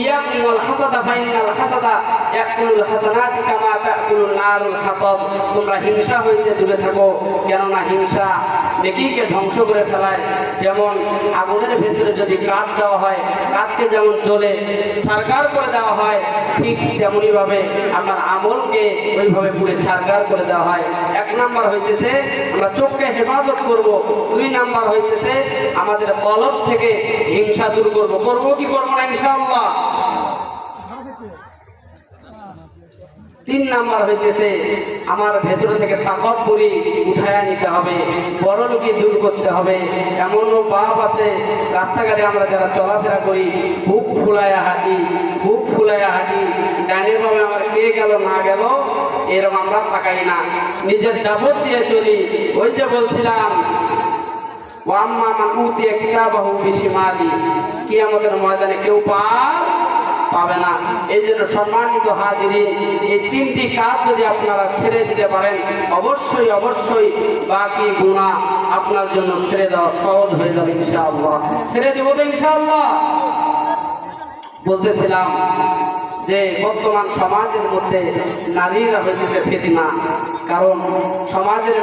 ইয়াকুম ওয়াল হাসাদা final হাসাদা ইয়াকুলুল হাসানাতি কামা তাকুলুন নারুল হাতাব। তোমরা হিংসা হইতে দূরে থাকো, কেননা হিংসা নেকিকে ধ্বংস করে ফেলায়। যেমন আগুনের ভেতরে যদি কাঠ দেওয়া হয়, কাঠকে যেমন জ্বলে ছারখার করে দেওয়া হয়, ঠিক তেমনি ভাবে আপনার আমলকে ওইভাবে পুড়ে ছারখার করে দেওয়া হয়। 1 নাম্বার হইতেছে আমরা চোখকে হেফাজত করব, 2 নাম্বার হইতেছে আমাদের কলব থেকে হিংসা দূর করব। করব কি করব না ইনশাআল্লাহ? 3 নাম্বার হইতেছে আমার ভেতর থেকে তাকাব্বুরি উঠায়া নিতে হবে, বড়লোকি দূর করতে হবে। এমনও পাপ আছে রাস্তাঘাটে আমরা যারা চলাফেরা করি, বুক ফুলাইয়া হাঁটি, বুক ফুলাইয়া হাঁটি, ডাইনের ভাবে আমার কে গেল না গেল এরকম আমরা তাকাই না, নিজের দাপট দিয়ে চলি। ওই যে বলছিলাম ওয়াম্মা মান উতিয়া কিতাবাহু বিশিমালি, কিয়ামতের ময়দানে কেউ পাবে না। এই জন্য সম্মানিত হাজিরিন, এই 3টি কাজ যদি আপনারা ছেড়ে দিতে পারেন, অবশ্যই অবশ্যই বাকি গুনাহ আপনার জন্য ছেড়ে দেওয়া সহজ হয়ে যাবে ইনশাআল্লাহ। ছেড়ে দেব তো ইনশাআল্লাহ? বলতেছিলাম যে বর্তমান সমাজের মধ্যে নারীরা হইতেছে ফিতনা, কারণ সমাজের